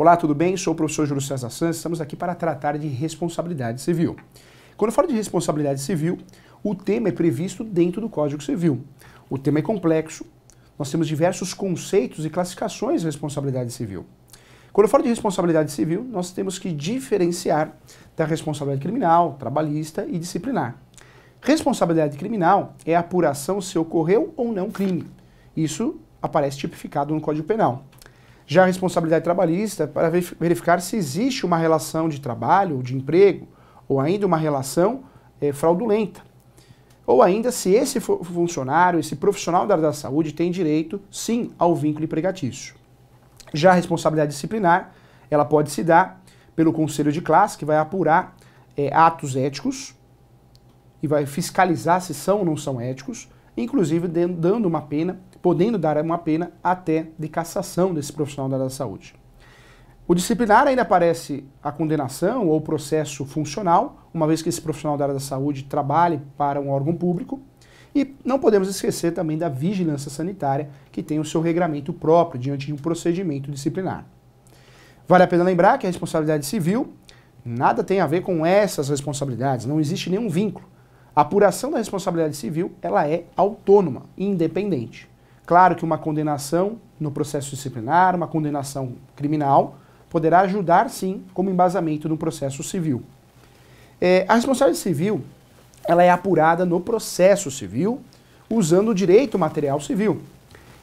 Olá, tudo bem? Sou o professor Júlio César Santos, estamos aqui para tratar de responsabilidade civil. Quando eu falo de responsabilidade civil, o tema é previsto dentro do Código Civil. O tema é complexo, nós temos diversos conceitos e classificações de responsabilidade civil. Quando eu falo de responsabilidade civil, nós temos que diferenciar da responsabilidade criminal, trabalhista e disciplinar. Responsabilidade criminal é a apuração se ocorreu ou não crime. Isso aparece tipificado no Código Penal. Já a responsabilidade trabalhista, para verificar se existe uma relação de trabalho ou de emprego, ou ainda uma relação fraudulenta. Ou ainda se esse funcionário, esse profissional da área da saúde tem direito, sim, ao vínculo empregatício. Já a responsabilidade disciplinar, ela pode se dar pelo conselho de classe, que vai apurar atos éticos e vai fiscalizar se são ou não são éticos, inclusive dando uma pena, podendo dar uma pena até de cassação desse profissional da área da saúde. O disciplinar ainda aparece a condenação ou processo funcional, uma vez que esse profissional da área da saúde trabalhe para um órgão público. E não podemos esquecer também da vigilância sanitária, que tem o seu regramento próprio diante de um procedimento disciplinar. Vale a pena lembrar que a responsabilidade civil nada tem a ver com essas responsabilidades, não existe nenhum vínculo. A apuração da responsabilidade civil, ela é autônoma e independente. Claro que uma condenação no processo disciplinar, uma condenação criminal, poderá ajudar sim como embasamento no processo civil. A responsabilidade civil, ela é apurada no processo civil, usando o direito material civil.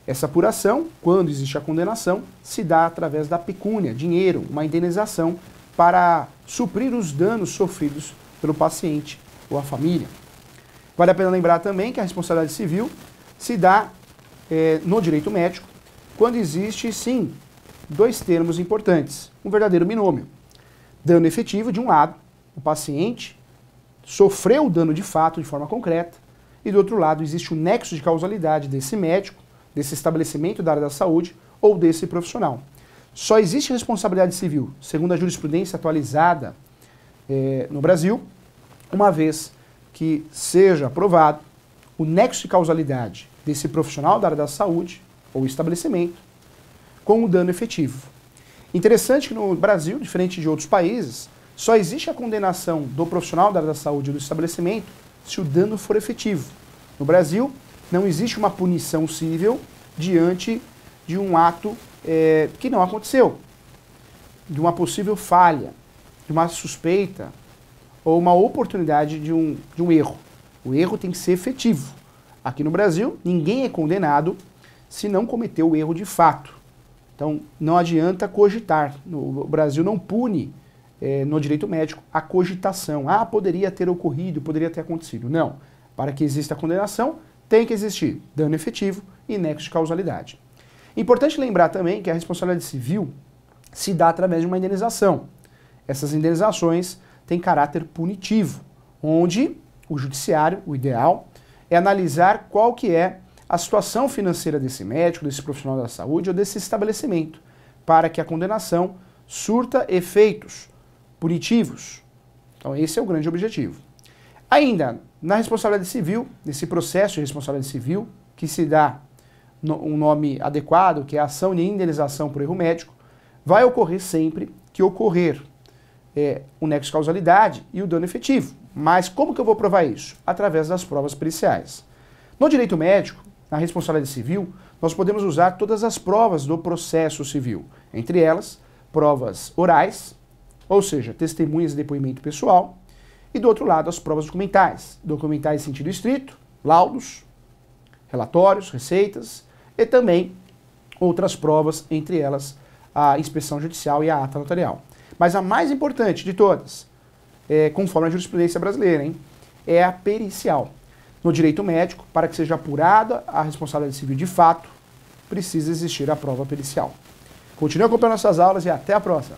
Essa apuração, quando existe a condenação, se dá através da pecúnia, dinheiro, uma indenização para suprir os danos sofridos pelo paciente ou a família. Vale a pena lembrar também que a responsabilidade civil se dá no direito médico, quando existe, sim, dois termos importantes, um verdadeiro binômio. Dano efetivo, de um lado, o paciente sofreu o dano de fato, de forma concreta, e do outro lado existe um nexo de causalidade desse médico, desse estabelecimento da área da saúde ou desse profissional. Só existe responsabilidade civil, segundo a jurisprudência atualizada no Brasil, uma vez que seja aprovado o nexo de causalidade desse profissional da área da saúde ou estabelecimento com o dano efetivo. Interessante que no Brasil, diferente de outros países, só existe a condenação do profissional da área da saúde ou do estabelecimento se o dano for efetivo. No Brasil, não existe uma punição civil diante de um ato que não aconteceu, de uma possível falha, de uma suspeita ou uma oportunidade de um erro. O erro tem que ser efetivo. Aqui no Brasil, ninguém é condenado se não cometeu o erro de fato. Então, não adianta cogitar. O Brasil não pune, no direito médico, a cogitação. Ah, poderia ter ocorrido, poderia ter acontecido. Não. Para que exista a condenação, tem que existir dano efetivo e nexo de causalidade. Importante lembrar também que a responsabilidade civil se dá através de uma indenização. Essas indenizações têm caráter punitivo, onde o judiciário, o ideal, é analisar qual que é a situação financeira desse médico, desse profissional da saúde ou desse estabelecimento, para que a condenação surta efeitos punitivos. Então esse é o grande objetivo. Ainda, na responsabilidade civil, nesse processo de responsabilidade civil, que se dá um nome adequado, que é a ação de indenização por erro médico, vai ocorrer sempre que ocorrer o nexo de causalidade e o dano efetivo. Mas como que eu vou provar isso? Através das provas periciais. No direito médico, na responsabilidade civil, nós podemos usar todas as provas do processo civil. Entre elas, provas orais, ou seja, testemunhas e depoimento pessoal, e do outro lado, as provas documentais. Documentais em sentido estrito, laudos, relatórios, receitas, e também outras provas, entre elas a inspeção judicial e a ata notarial. Mas a mais importante de todas, conforme a jurisprudência brasileira, é a pericial. No direito médico, para que seja apurada a responsabilidade civil de fato, precisa existir a prova pericial. Continue acompanhando nossas aulas e até a próxima!